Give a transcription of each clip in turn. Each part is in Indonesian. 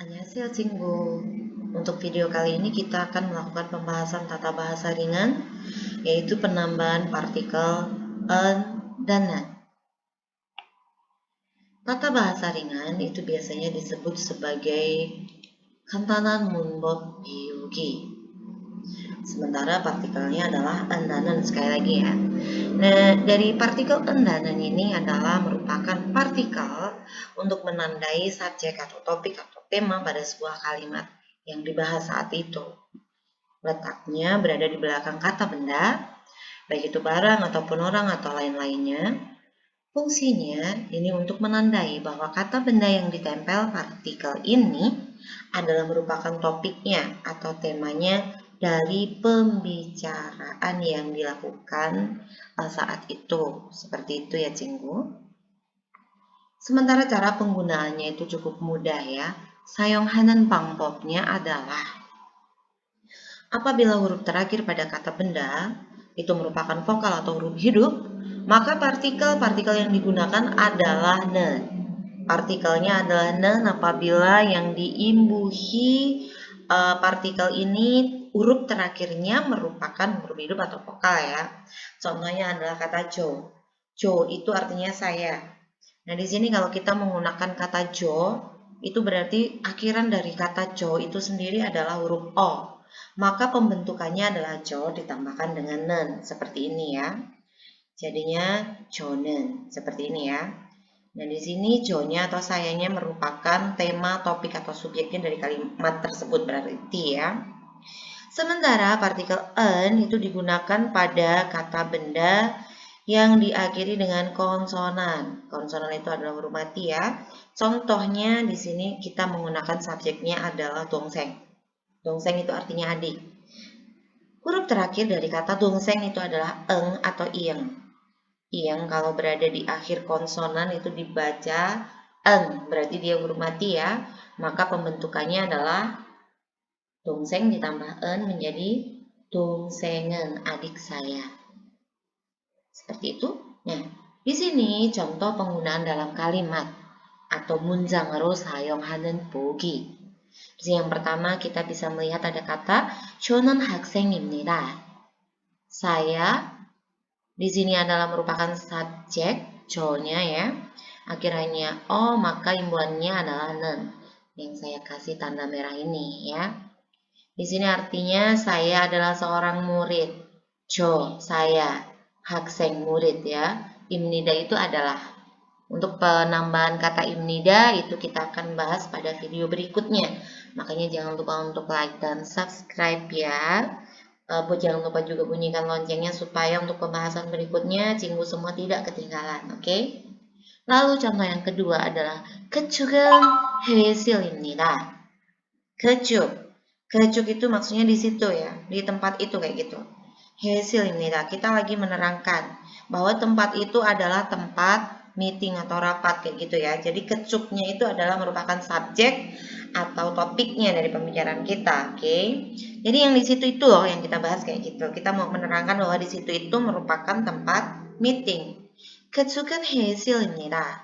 Annyeonghaseyo Cinggu. Untuk video kali ini kita akan melakukan pembahasan tata bahasa ringan, yaitu penambahan partikel en dan nan. Tata bahasa ringan itu biasanya disebut sebagai kantanan munbok biugi. Sementara partikelnya adalah en dan nan, sekali lagi ya. Nah, dari partikel en dan nan ini adalah merupakan partikel untuk menandai subjek atau topik atau tema pada sebuah kalimat yang dibahas saat itu. Letaknya berada di belakang kata benda, baik itu barang ataupun orang atau lain-lainnya. Fungsinya ini untuk menandai bahwa kata benda yang ditempel partikel ini adalah merupakan topiknya atau temanya dari pembicaraan yang dilakukan saat itu. Seperti itu ya Cinggu. Sementara cara penggunaannya itu cukup mudah ya. 사용하는 방법nya adalah apabila huruf terakhir pada kata benda itu merupakan vokal atau huruf hidup, maka partikel-partikel yang digunakan adalah ne. Partikelnya adalah ne apabila yang diimbuhi partikel ini huruf terakhirnya merupakan huruf hidup atau vokal ya. Contohnya adalah kata jo. Jo itu artinya saya. Nah, di sini kalau kita menggunakan kata jo, itu berarti akhiran dari kata jo itu sendiri adalah huruf o. Maka pembentukannya adalah jo ditambahkan dengan nen, seperti ini ya. Jadinya jonen, seperti ini ya. Dan di sini jo-nya atau sayanya merupakan tema, topik atau subjeknya dari kalimat tersebut berarti ya. Sementara partikel en itu digunakan pada kata benda yang diakhiri dengan konsonan. Konsonan itu adalah huruf mati ya. Contohnya di sini kita menggunakan subjeknya adalah dongseng. Dongseng itu artinya adik. Huruf terakhir dari kata dongseng itu adalah eng atau ieng. Ieng kalau berada di akhir konsonan itu dibaca eng, berarti dia huruf mati ya. Maka pembentukannya adalah dongseng ditambah en menjadi dongsengen, adik saya. Seperti itu. Nah, di sini contoh penggunaan dalam kalimat atau 문장으로 사용하는 보기. Jadi yang pertama kita bisa melihat ada kata 저는 학생입니다. Saya di sini adalah merupakan subjek, 저nya ya. Akhirnya o, maka imbuhannya adalah 는. Yang saya kasih tanda merah ini ya. Di sini artinya saya adalah seorang murid. 저, saya, 학생 murid ya. Imnida itu adalah. Untuk penambahan kata imnida itu kita akan bahas pada video berikutnya. Makanya jangan lupa untuk like dan subscribe ya. Jangan lupa juga bunyikan loncengnya supaya untuk pembahasan berikutnya Cinggu semua tidak ketinggalan, oke? Lalu contoh yang kedua adalah 그쪽은 회의실입니다. 그쪽. 그쪽 itu maksudnya di situ ya, di tempat itu kayak gitu. 회의실입니다. Kita lagi menerangkan bahwa tempat itu adalah tempat meeting atau rapat kayak gitu ya. Jadi kecuknya itu adalah merupakan subjek atau topiknya dari pembicaraan kita, oke? Jadi yang di situ itu loh yang kita bahas kayak gitu. Kita mau menerangkan bahwa di situ itu merupakan tempat meeting. 그쪽은 회의실입니다.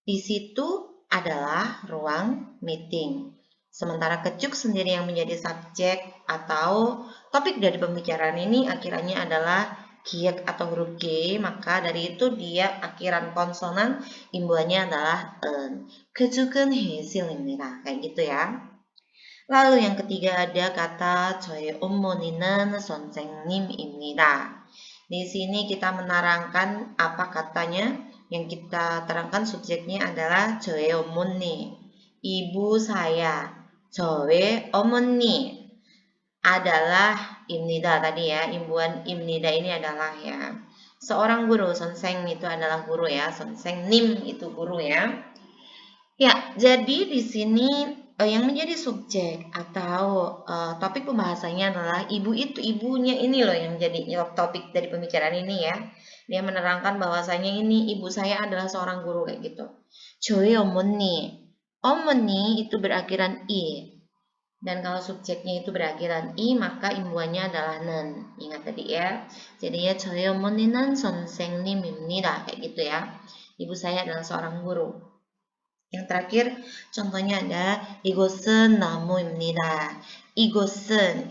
Di situ adalah ruang meeting. Sementara kecuk sendiri yang menjadi subjek atau topik dari pembicaraan ini akhirnya adalah giek atau huruf G, maka dari itu dia akhiran konsonan imbuhannya adalah en. 그쪽은 회의실입니다. Kayak gitu ya. Lalu yang ketiga ada kata 저의 어머니는 선생님입니다. Di sini kita menerangkan apa katanya. Yang kita terangkan subjeknya adalah 저의 어머니, ibu saya. 저의 어머니 adalah imnida tadi ya, imbuhan imnida ini adalah ya seorang guru, sonseng itu adalah guru ya, sonseng nim itu guru ya. Ya, jadi di sini yang menjadi subjek atau topik pembahasannya adalah ibu itu, ibunya ini loh yang jadi topik dari pembicaraan ini ya. Dia menerangkan bahwasanya ini ibu saya adalah seorang guru kayak gitu. 저희 어머니, 어머니 itu berakhiran i. Dan kalau subjeknya itu berakhiran i, maka imbuhannya adalah nen. Ingat tadi ya. Jadinya 저희 어머니는 선생님입니다. Kayak gitu ya. Ibu saya adalah seorang guru. Yang terakhir, contohnya ada 이곳은 나무입니다. 이곳은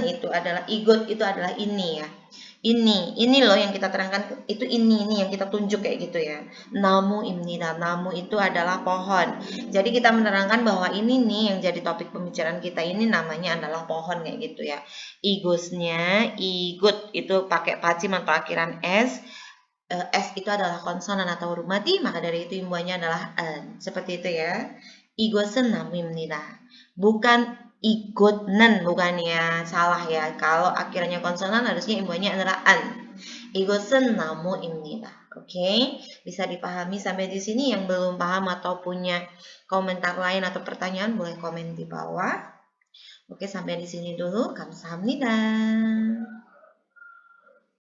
itu adalah igot itu adalah ini ya. Ini loh yang kita terangkan itu ini yang kita tunjuk kayak gitu ya. 나무입니다. Namu itu adalah pohon. Jadi kita menerangkan bahwa ini nih yang jadi topik pembicaraan kita ini namanya adalah pohon kayak gitu ya. Igosnya, igut itu pakai pacim atau akhiran s. S itu adalah konsonan atau huruf mati, maka dari itu imbuhannya adalah an. Seperti itu ya. 이것은 나무입니다. Bukan ikutnen, bukan ya. Salah ya. Kalau akhirnya konsonan harusnya imbuhannya adalah an. 이것은 나무입니다. Oke, bisa dipahami sampai di sini. Yang belum paham atau punya komentar lain atau pertanyaan boleh komen di bawah. Oke, sampai di sini dulu. Kamsahamnida.